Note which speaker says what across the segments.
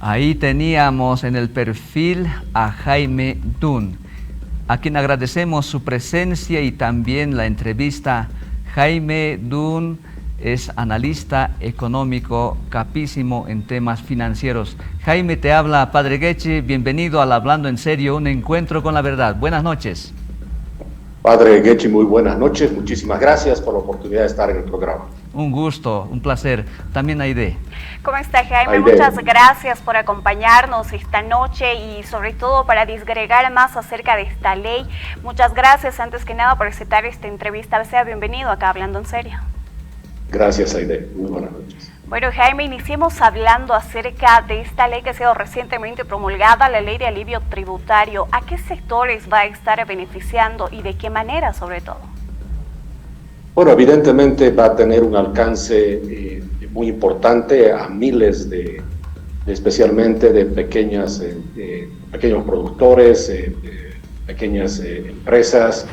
Speaker 1: Ahí teníamos en el perfil a Jaime Dunn, a quien agradecemos su presencia y también la entrevista. Jaime Dunn es analista económico capísimo en temas financieros. Jaime, te habla Padre Guechi, bienvenido al Hablando en Serio, un encuentro con la verdad. Buenas noches.
Speaker 2: Padre Guechi, muy buenas noches, muchísimas gracias por la oportunidad de estar en el programa.
Speaker 1: Un gusto, un placer. También Aide.
Speaker 3: ¿Cómo está, Jaime?
Speaker 2: Aide.
Speaker 3: Muchas gracias por acompañarnos esta noche y sobre todo para disgregar más acerca de esta ley. Muchas gracias antes que nada por aceptar esta entrevista. Sea bienvenido acá Hablando en Serio.
Speaker 2: Gracias, Aide. Muy buenas noches.
Speaker 3: Bueno, Jaime, iniciemos hablando acerca de esta ley que ha sido recientemente promulgada, la Ley de Alivio Tributario. ¿A qué sectores va a estar beneficiando y de qué manera, sobre todo?
Speaker 2: Bueno, evidentemente va a tener un alcance muy importante a miles especialmente de pequeños productores, pequeñas empresas,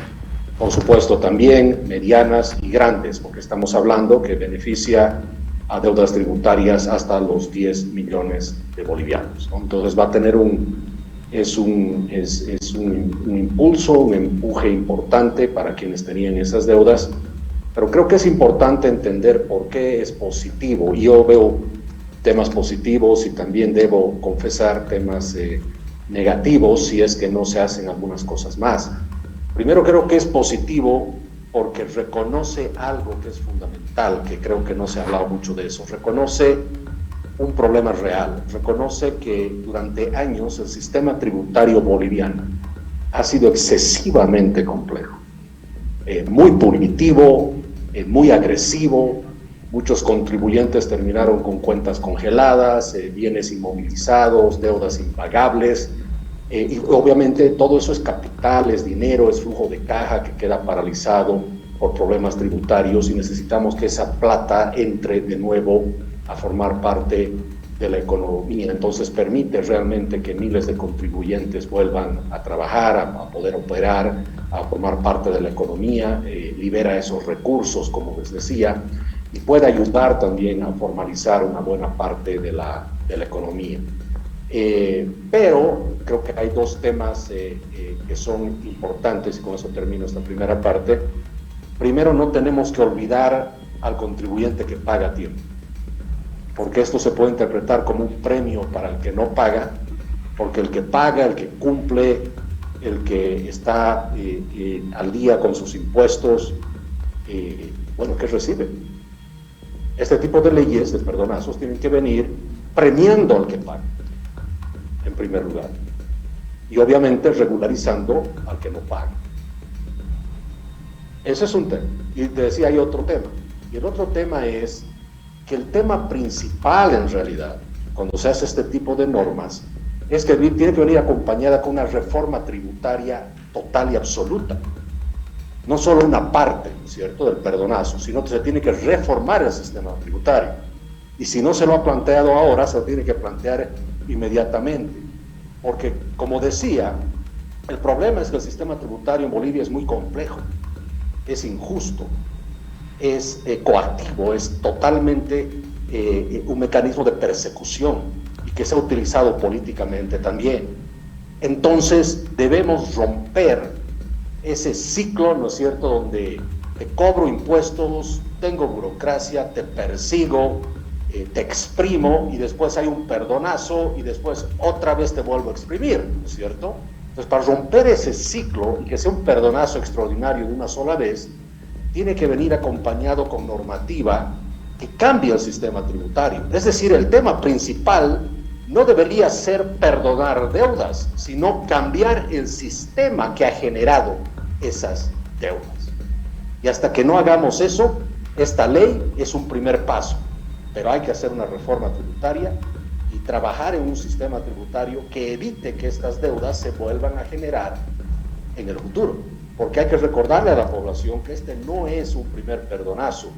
Speaker 2: por supuesto también medianas y grandes, porque estamos hablando que beneficia a deudas tributarias hasta los 10 millones de bolivianos, ¿no? Entonces va a tener un impulso, un empuje importante para quienes tenían esas deudas. Pero creo que es importante entender por qué es positivo. Yo veo temas positivos y también debo confesar temas negativos si es que no se hacen algunas cosas más. Primero, creo que es positivo porque reconoce algo que es fundamental, que creo que no se ha hablado mucho de eso. Reconoce un problema real, reconoce que durante años el sistema tributario boliviano ha sido excesivamente complejo. Muy punitivo, muy agresivo, muchos contribuyentes terminaron con cuentas congeladas, bienes inmovilizados, deudas impagables, y obviamente todo eso es capital, es dinero, es flujo de caja que queda paralizado por problemas tributarios y necesitamos que esa plata entre de nuevo a formar parte de la economía. Entonces permite realmente que miles de contribuyentes vuelvan a trabajar, a poder operar, a formar parte de la economía, libera esos recursos, como les decía, y puede ayudar también a formalizar una buena parte de la economía. Pero creo que hay dos temas que son importantes, y con eso termino esta primera parte. Primero, no tenemos que olvidar al contribuyente que paga a tiempo, porque esto se puede interpretar como un premio para el que no paga, porque el que paga, el que cumple, el que está al día con sus impuestos, bueno, ¿qué recibe? Este tipo de leyes, de perdonazos, tienen que venir premiando al que paga, en primer lugar, y obviamente regularizando al que no paga. Ese es un tema. Y te decía, hay otro tema. Y el otro tema es que el tema principal en realidad, cuando se hace este tipo de normas, es que tiene que venir acompañada con una reforma tributaria total y absoluta. No solo una parte, ¿cierto?, del perdonazo, sino que se tiene que reformar el sistema tributario. Y si no se lo ha planteado ahora, se lo tiene que plantear inmediatamente. Porque, como decía, el problema es que el sistema tributario en Bolivia es muy complejo, es injusto, es coactivo, es totalmente un mecanismo de persecución y que se ha utilizado políticamente también. Entonces debemos romper ese ciclo, ¿no es cierto?, donde te cobro impuestos, tengo burocracia, te persigo, te exprimo y después hay un perdonazo y después otra vez te vuelvo a exprimir, ¿no es cierto? Entonces, para romper ese ciclo y que sea un perdonazo extraordinario de una sola vez, tiene que venir acompañado con normativa que cambie el sistema tributario. Es decir, el tema principal no debería ser perdonar deudas, sino cambiar el sistema que ha generado esas deudas. Y hasta que no hagamos eso, esta ley es un primer paso, pero hay que hacer una reforma tributaria y trabajar en un sistema tributario que evite que estas deudas se vuelvan a generar en el futuro. Porque hay que recordarle a la población que este no es un primer perdonazo.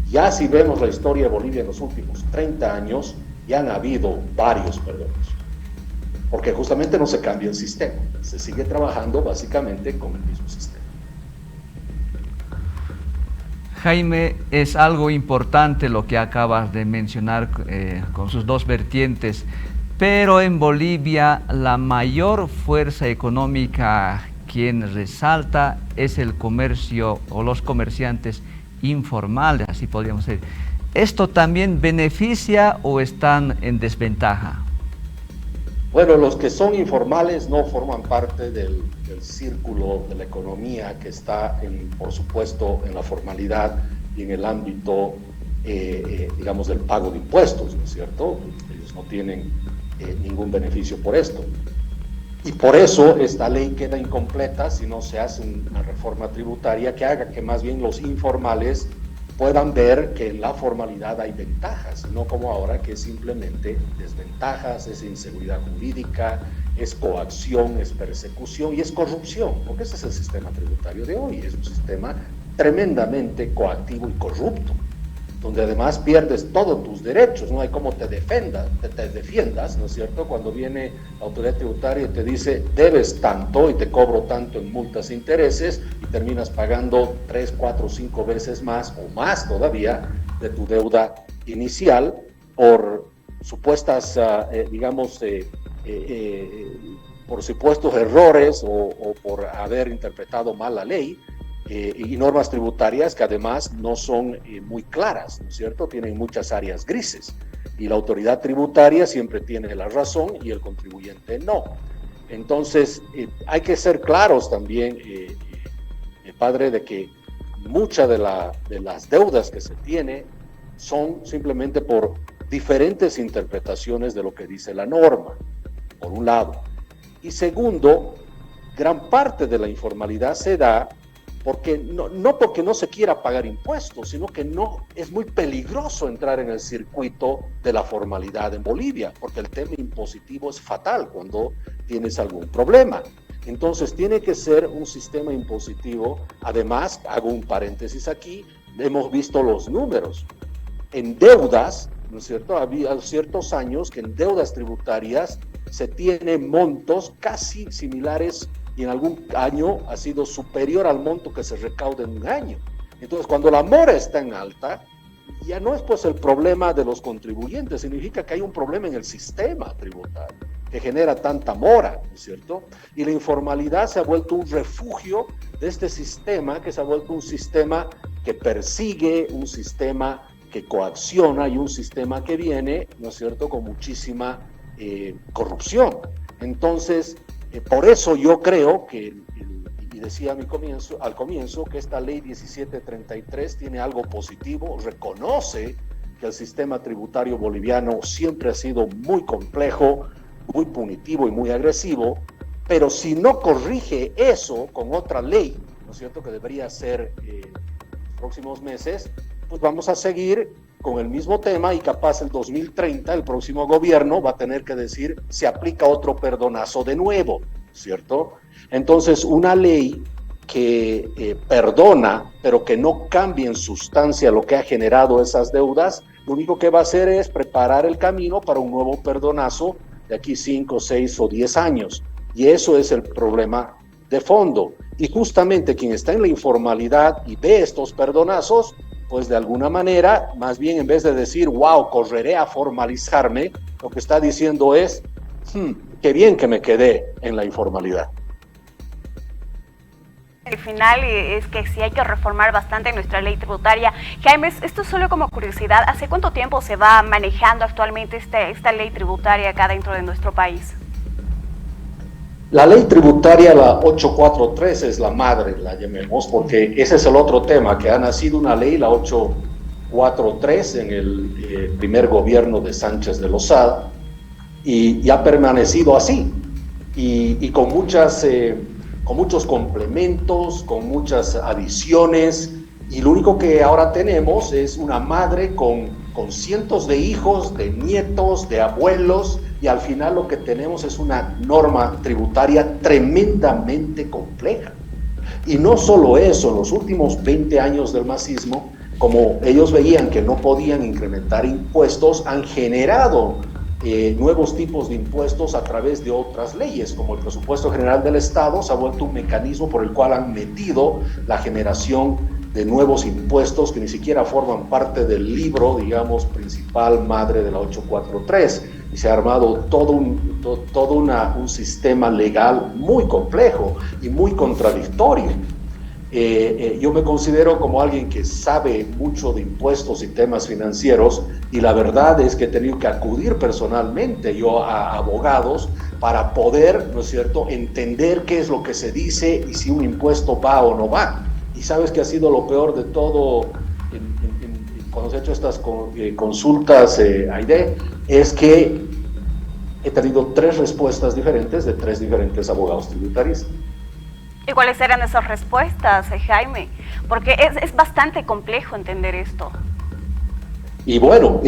Speaker 2: Ya si vemos la historia de Bolivia en los últimos 30 años, ya han habido varios perdones. Porque justamente no se cambia el sistema, se sigue trabajando básicamente con el mismo sistema.
Speaker 1: Jaime, es algo importante lo que acabas de mencionar con sus dos vertientes. pero en Bolivia la mayor fuerza económica quien resalta es el comercio o los comerciantes informales, así podríamos decir. ¿Esto también beneficia o están en desventaja?
Speaker 2: Bueno, los que son informales no forman parte del círculo de la economía que está, por supuesto, en la formalidad y en el ámbito, digamos, del pago de impuestos, ¿no es cierto? Ellos no tienen ningún beneficio por esto. Y por eso esta ley queda incompleta si no se hace una reforma tributaria que haga que más bien los informales puedan ver que en la formalidad hay ventajas, no como ahora que es simplemente desventajas, es inseguridad jurídica, es coacción, es persecución y es corrupción, porque ese es el sistema tributario de hoy, es un sistema tremendamente coactivo y corrupto, donde además pierdes todos tus derechos, no hay cómo te defiendas, ¿no es cierto? Cuando viene la autoridad tributaria y te dice, debes tanto y te cobro tanto en multas e intereses y terminas pagando 3, 4, 5 veces más o más todavía de tu deuda inicial por supuestas, por supuestos errores o por haber interpretado mal la ley. Y normas tributarias que además no son muy claras, ¿no es cierto? Tienen muchas áreas grises y la autoridad tributaria siempre tiene la razón y el contribuyente no. Entonces hay que ser claros también, padre, de que muchas de las deudas que se tiene son simplemente por diferentes interpretaciones de lo que dice la norma, por un lado. Y segundo, gran parte de la informalidad se da porque no porque no se quiera pagar impuestos, sino que no es muy peligroso entrar en el circuito de la formalidad en Bolivia, porque el tema impositivo es fatal cuando tienes algún problema. Entonces tiene que ser un sistema impositivo. Además, hago un paréntesis aquí, hemos visto los números. En deudas, ¿no es cierto? Había ciertos años que en deudas tributarias se tienen montos casi similares y en algún año ha sido superior al monto que se recauda en un año. Entonces, cuando la mora está en alta, ya no es pues el problema de los contribuyentes, significa que hay un problema en el sistema tributario que genera tanta mora, ¿no es cierto? Y la informalidad se ha vuelto un refugio de este sistema, que se ha vuelto un sistema que persigue, un sistema que coacciona y un sistema que viene, ¿no es cierto?, con muchísima corrupción. Entonces, por eso yo creo que, y decía al comienzo, que esta ley 1733 tiene algo positivo, reconoce que el sistema tributario boliviano siempre ha sido muy complejo, muy punitivo y muy agresivo, pero si no corrige eso con otra ley, ¿no es cierto?, que debería ser en los próximos meses, pues vamos a seguir con el mismo tema y capaz el 2030 el próximo gobierno va a tener que decir se aplica otro perdonazo de nuevo, ¿cierto? Entonces una ley que perdona pero que no cambie en sustancia lo que ha generado esas deudas, lo único que va a hacer es preparar el camino para un nuevo perdonazo de aquí 5, 6 o 10 años y eso es el problema de fondo. Y justamente quien está en la informalidad y ve estos perdonazos, pues de alguna manera, más bien en vez de decir, wow, correré a formalizarme, lo que está diciendo es, qué bien que me quedé en la informalidad.
Speaker 3: El final es que sí hay que reformar bastante nuestra ley tributaria. Jaime, esto es solo como curiosidad, ¿hace cuánto tiempo se va manejando actualmente esta ley tributaria acá dentro de nuestro país?
Speaker 2: La ley tributaria, la 843, es la madre, la llamemos, porque ese es el otro tema, que ha nacido una ley, la 843, en el primer gobierno de Sánchez de Lozada, y ha permanecido así, y con muchos complementos, con muchas adiciones, y lo único que ahora tenemos es una madre con cientos de hijos, de nietos, de abuelos, y al final lo que tenemos es una norma tributaria tremendamente compleja. Y no solo eso, en los últimos 20 años del masismo, como ellos veían que no podían incrementar impuestos, han generado nuevos tipos de impuestos a través de otras leyes, como el presupuesto general del Estado se ha vuelto un mecanismo por el cual han metido la generación de nuevos impuestos que ni siquiera forman parte del libro, digamos, principal madre de la 843. y se ha armado todo un sistema legal muy complejo y muy contradictorio. Yo me considero como alguien que sabe mucho de impuestos y temas financieros, y la verdad es que he tenido que acudir personalmente yo a abogados para poder, ¿no es cierto?, entender qué es lo que se dice y si un impuesto va o no va. Y sabes que ha sido lo peor de todo cuando se han hecho estas consultas, Aide, es que he tenido 3 respuestas diferentes de 3 diferentes abogados tributarios.
Speaker 3: ¿Y cuáles eran esas respuestas, Jaime? Porque es bastante complejo entender esto.
Speaker 2: Y bueno,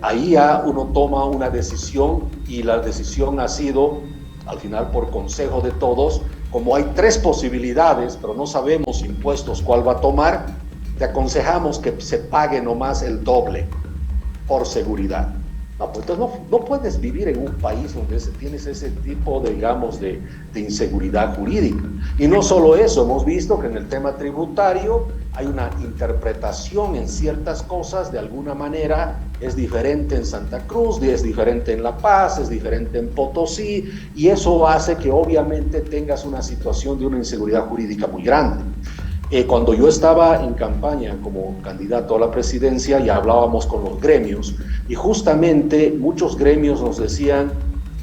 Speaker 2: ahí ya uno toma una decisión, y la decisión ha sido, al final por consejo de todos, como hay 3 posibilidades, pero no sabemos impuestos cuál va a tomar, te aconsejamos que se pague nomás el doble, por seguridad. No, pues entonces no puedes vivir en un país donde tienes ese tipo, digamos, de inseguridad jurídica. Y no solo eso, hemos visto que en el tema tributario hay una interpretación en ciertas cosas, de alguna manera es diferente en Santa Cruz, es diferente en La Paz, es diferente en Potosí, y eso hace que obviamente tengas una situación de una inseguridad jurídica muy grande. Cuando yo estaba en campaña como candidato a la presidencia, ya hablábamos con los gremios, y justamente muchos gremios nos decían,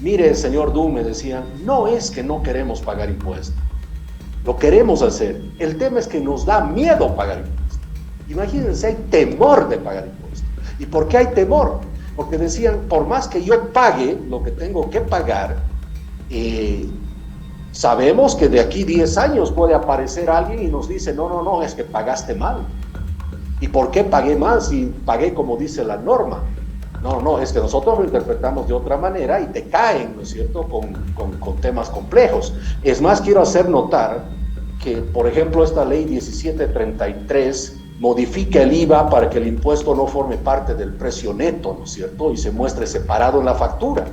Speaker 2: mire, señor Dunn, me decían, no es que no queremos pagar impuestos, lo queremos hacer, el tema es que nos da miedo pagar impuestos. Imagínense, hay temor de pagar impuestos. ¿Y por qué hay temor? Porque decían, por más que yo pague lo que tengo que pagar, sabemos que de aquí 10 años puede aparecer alguien y nos dice, no, es que pagaste mal. ¿Y por qué pagué mal si pagué como dice la norma? No, es que nosotros lo interpretamos de otra manera y te caen, ¿no es cierto?, con temas complejos. Es más, quiero hacer notar que, por ejemplo, esta ley 1733 modifica el IVA para que el impuesto no forme parte del precio neto, ¿no es cierto?, y se muestre separado en la factura.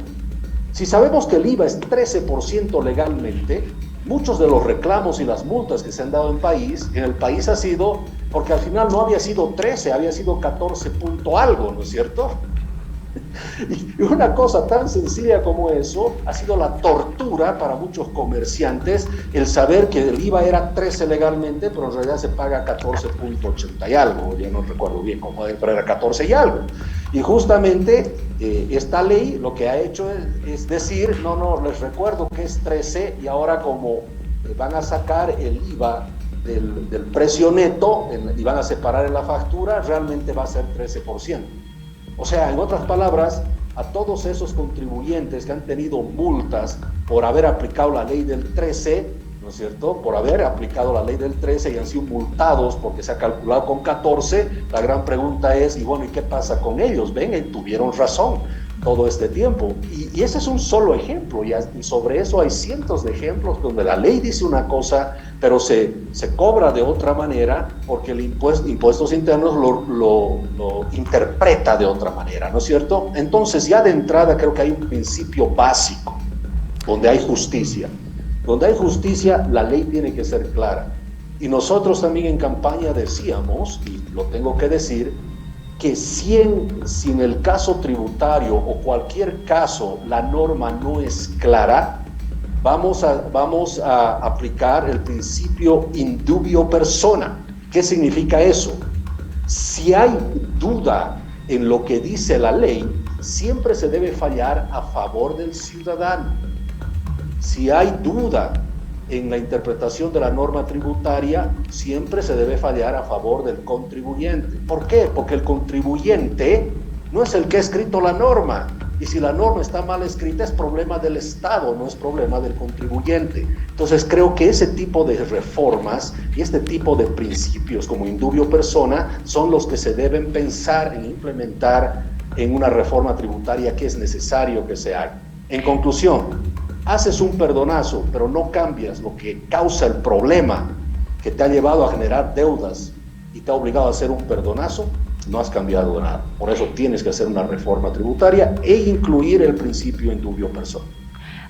Speaker 2: Si sabemos que el IVA es 13% legalmente, muchos de los reclamos y las multas que se han dado en el país ha sido porque al final no había sido 13, había sido 14 punto algo, ¿no es cierto? Y una cosa tan sencilla como eso ha sido la tortura para muchos comerciantes, el saber que el IVA era 13 legalmente, pero en realidad se paga 14.80 y algo, ya no recuerdo bien cómo, pero era 14 y algo. Y justamente esta ley lo que ha hecho es decir, no, les recuerdo que es 13, y ahora como van a sacar el IVA del precio neto y van a separar en la factura, realmente va a ser 13%. O sea, en otras palabras, a todos esos contribuyentes que han tenido multas por haber aplicado la ley del 13, ¿no es cierto?, por haber aplicado la ley del 13 y han sido multados porque se ha calculado con 14, la gran pregunta es, y bueno, ¿y qué pasa con ellos? Ven, tuvieron razón todo este tiempo. Y ese es un solo ejemplo, y sobre eso hay cientos de ejemplos donde la ley dice una cosa, pero se cobra de otra manera porque el impuestos internos lo interpreta de otra manera, ¿no es cierto? Entonces, ya de entrada creo que hay un principio básico donde hay justicia. Donde hay justicia, la ley tiene que ser clara. Y nosotros también en campaña decíamos, y lo tengo que decir, que si en el caso tributario o cualquier caso la norma no es clara, vamos a aplicar el principio in dubio persona. ¿Qué significa eso? Si hay duda en lo que dice la ley, siempre se debe fallar a favor del ciudadano. Si hay duda en la interpretación de la norma tributaria, siempre se debe fallar a favor del contribuyente. ¿Por qué? Porque el contribuyente no es el que ha escrito la norma, y si la norma está mal escrita es problema del Estado, no es problema del contribuyente. Entonces creo que ese tipo de reformas y este tipo de principios como in dubio persona son los que se deben pensar en implementar en una reforma tributaria que es necesario que se haga. En conclusión, haces un perdonazo, pero no cambias lo que causa el problema que te ha llevado a generar deudas y te ha obligado a hacer un perdonazo, no has cambiado nada. Por eso tienes que hacer una reforma tributaria e incluir el principio in dubio persona.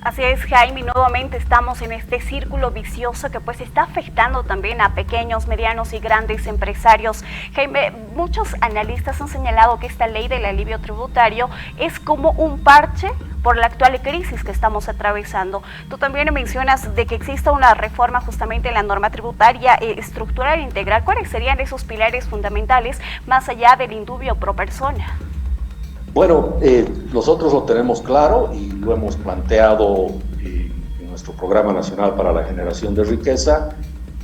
Speaker 3: Así es, Jaime, nuevamente estamos en este círculo vicioso que pues está afectando también a pequeños, medianos y grandes empresarios. Jaime, muchos analistas han señalado que esta ley del alivio tributario es como un parche por la actual crisis que estamos atravesando. Tú también mencionas de que exista una reforma justamente en la norma tributaria estructural e integral. ¿Cuáles serían esos pilares fundamentales más allá del indubio pro persona?
Speaker 2: Bueno, nosotros lo tenemos claro y lo hemos planteado en nuestro Programa Nacional para la Generación de Riqueza.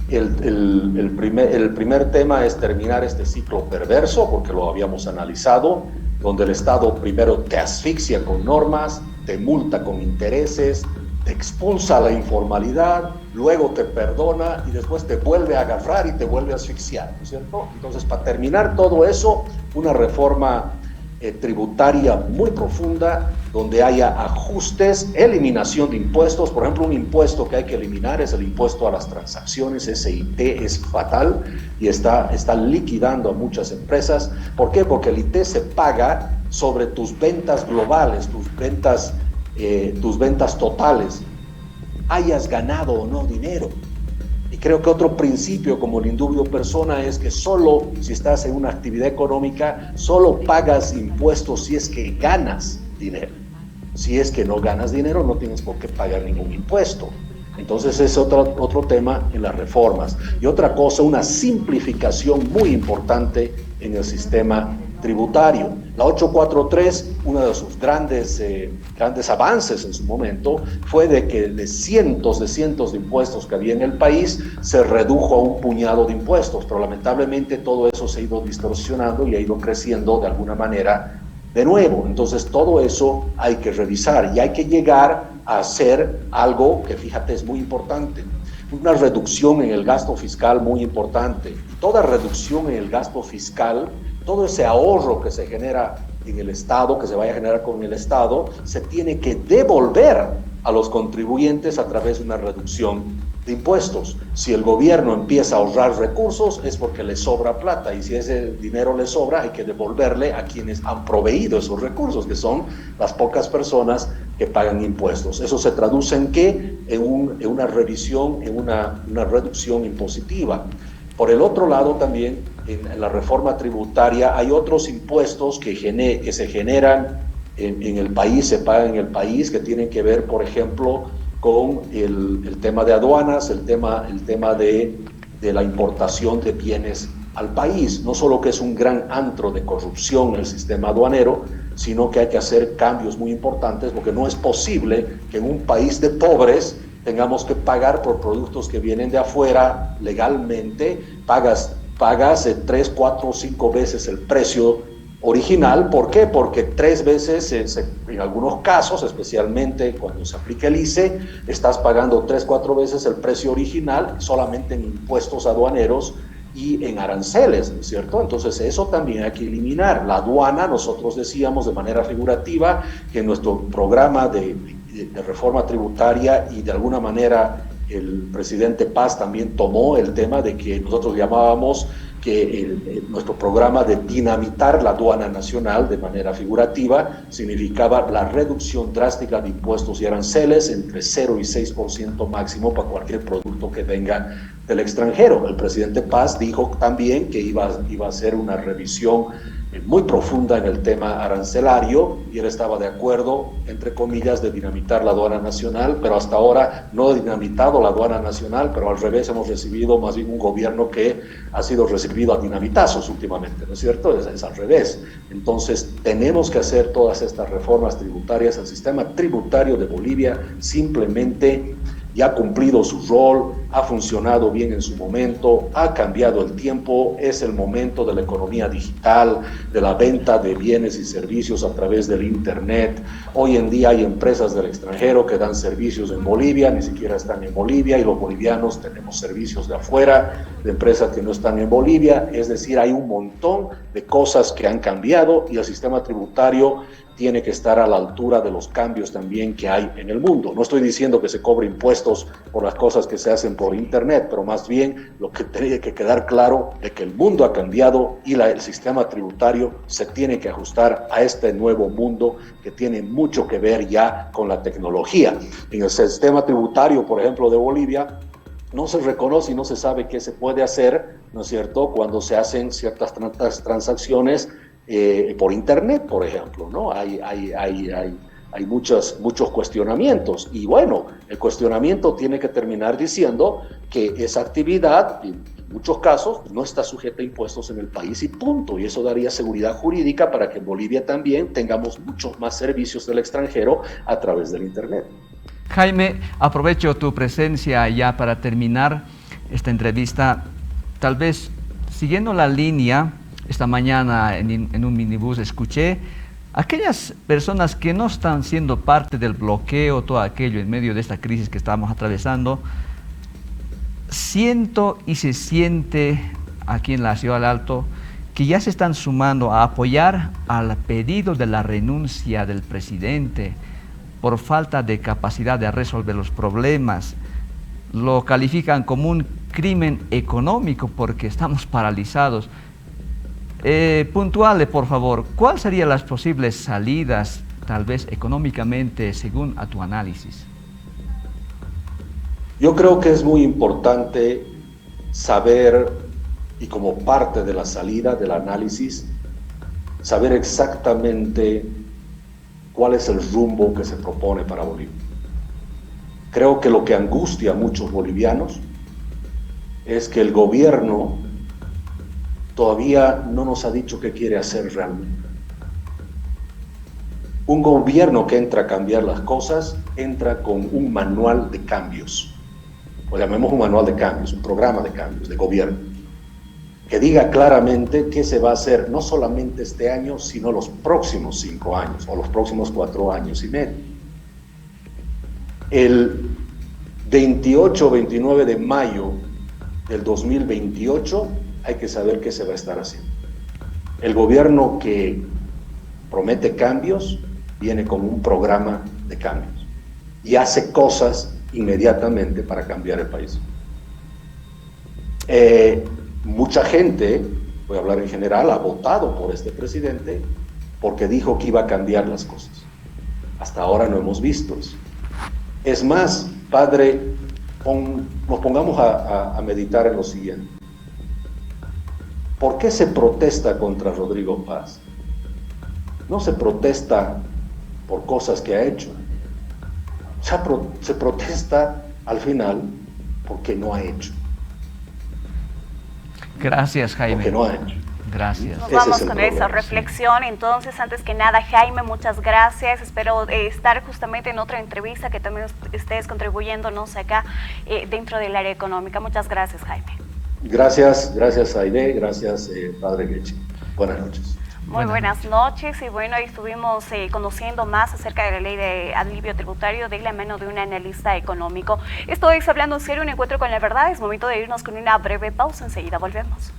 Speaker 2: El primer tema es terminar este ciclo perverso, porque lo habíamos analizado, donde el Estado primero te asfixia con normas, te multa con intereses, te expulsa a la informalidad, luego te perdona y después te vuelve a agarrar y te vuelve a asfixiar, ¿no es cierto? Entonces, para terminar todo eso, una reforma tributaria muy profunda, donde haya ajustes, eliminación de impuestos. Por ejemplo, un impuesto que hay que eliminar es el impuesto a las transacciones. Ese IT es fatal y está liquidando a muchas empresas. ¿Por qué? Porque el IT se paga sobre tus ventas globales, tus ventas totales, hayas ganado o no dinero. Y creo que otro principio como el indubio persona es que solo si estás en una actividad económica, solo pagas impuestos si es que ganas dinero. Si es que no ganas dinero, no tienes por qué pagar ningún impuesto. Entonces es otro tema en las reformas. Y otra cosa, una simplificación muy importante en el sistema tributario. La 843, uno de sus grandes avances en su momento, fue de que de cientos de impuestos que había en el país, se redujo a un puñado de impuestos, pero lamentablemente todo eso se ha ido distorsionando y ha ido creciendo de alguna manera de nuevo. Entonces todo eso hay que revisar y hay que llegar a hacer algo que, fíjate, es muy importante. Una reducción en el gasto fiscal muy importante. Toda reducción en el gasto fiscal, todo ese ahorro que se genera en el Estado, que se vaya a generar con el Estado, se tiene que devolver a los contribuyentes a través de una reducción de impuestos. Si el gobierno empieza a ahorrar recursos es porque le sobra plata, y si ese dinero le sobra hay que devolverle a quienes han proveído esos recursos, que son las pocas personas que pagan impuestos. Eso se traduce en ¿qué? En una revisión, en una reducción impositiva. Por el otro lado también, en la reforma tributaria hay otros impuestos que se generan en el país, se pagan en el país, que tienen que ver, por ejemplo, con el tema de aduanas, el tema de la importación de bienes al país. No solo que es un gran antro de corrupción en el sistema aduanero, sino que hay que hacer cambios muy importantes, porque no es posible que en un país de pobres tengamos que pagar por productos que vienen de afuera legalmente. Pagas 3, 4, 5 veces el precio original. ¿Por qué? Porque 3 veces, en algunos casos, especialmente cuando se aplica el ICE, estás pagando 3, 4 veces el precio original solamente en impuestos aduaneros y en aranceles, ¿no es cierto? Entonces eso también hay que eliminar. La aduana, nosotros decíamos de manera figurativa que en nuestro programa de reforma tributaria, y de alguna manera el presidente Paz también tomó el tema de que nosotros llamábamos que nuestro programa de dinamitar la aduana nacional de manera figurativa significaba la reducción drástica de impuestos y aranceles entre 0 y 6% máximo para cualquier producto que venga del extranjero. El presidente Paz dijo también que iba a hacer una revisión muy profunda en el tema arancelario, y él estaba de acuerdo, entre comillas, de dinamitar la aduana nacional, pero hasta ahora no ha dinamitado la aduana nacional, pero al revés, hemos recibido más bien un gobierno que ha sido recibido a dinamitazos últimamente, ¿no es cierto? Es al revés. Entonces tenemos que hacer todas estas reformas tributarias. El sistema tributario de Bolivia simplemente ya ha cumplido su rol, ha funcionado bien en su momento, ha cambiado el tiempo, es el momento de la economía digital, de la venta de bienes y servicios a través del Internet. Hoy en día hay empresas del extranjero que dan servicios en Bolivia, ni siquiera están en Bolivia, y los bolivianos tenemos servicios de afuera, de empresas que no están en Bolivia. Es decir, hay un montón de cosas que han cambiado, y el sistema tributario tiene que estar a la altura de los cambios también que hay en el mundo. No estoy diciendo que se cobre impuestos por las cosas que se hacen por internet, pero más bien lo que tiene que quedar claro es que el mundo ha cambiado y el sistema tributario se tiene que ajustar a este nuevo mundo que tiene mucho que ver ya con la tecnología. En el sistema tributario, por ejemplo, de Bolivia, no se reconoce y no se sabe qué se puede hacer, ¿no es cierto?, cuando se hacen ciertas transacciones por internet, por ejemplo, ¿no? Hay muchos cuestionamientos y bueno, el cuestionamiento tiene que terminar diciendo que esa actividad, en muchos casos, no está sujeta a impuestos en el país y punto. Y eso daría seguridad jurídica para que en Bolivia también tengamos muchos más servicios del extranjero a través del internet.
Speaker 1: Jaime, aprovecho tu presencia ya para terminar esta entrevista, tal vez siguiendo la línea. Esta mañana en un minibús escuché aquellas personas que no están siendo parte del bloqueo, todo aquello en medio de esta crisis que estamos atravesando. Siento y se siente aquí en la Ciudad del Alto que ya se están sumando a apoyar al pedido de la renuncia del presidente por falta de capacidad de resolver los problemas. Lo califican como un crimen económico porque estamos paralizados. Puntuale, por favor, ¿cuáles serían las posibles salidas, tal vez económicamente, según a tu análisis?
Speaker 2: Yo creo que es muy importante saber, y como parte de la salida del análisis, saber exactamente cuál es el rumbo que se propone para Bolivia. Creo que lo que angustia a muchos bolivianos es que el gobierno todavía no nos ha dicho qué quiere hacer realmente. Un gobierno que entra a cambiar las cosas, entra con un manual de cambios, o llamemos un manual de cambios, un programa de cambios de gobierno, que diga claramente qué se va a hacer, no solamente este año, sino los próximos 5 años, o los próximos 4 años y medio. El 28 o 29 de mayo del 2028, hay que saber qué se va a estar haciendo. El gobierno que promete cambios viene con un programa de cambios y hace cosas inmediatamente para cambiar el país. Mucha gente, voy a hablar en general, ha votado por este presidente porque dijo que iba a cambiar las cosas. Hasta ahora no hemos visto eso. Es más, padre, nos pongamos a meditar en lo siguiente. ¿Por qué se protesta contra Rodrigo Paz? No se protesta por cosas que ha hecho. Se protesta al final porque no ha hecho.
Speaker 1: Gracias, Jaime.
Speaker 2: Porque no ha hecho.
Speaker 1: Gracias.
Speaker 3: Nos vamos con esa reflexión. Entonces, antes que nada, Jaime, muchas gracias. Espero estar justamente en otra entrevista que también estés contribuyéndonos acá dentro del área económica. Muchas gracias, Jaime.
Speaker 2: Gracias Aide, gracias Padre Gechi. Buenas noches.
Speaker 3: Muy buenas noches y bueno, estuvimos conociendo más acerca de la ley de alivio tributario de la mano de un analista económico. Esto es Hablando en Serio, un encuentro con la verdad. Es momento de irnos con una breve pausa, enseguida volvemos.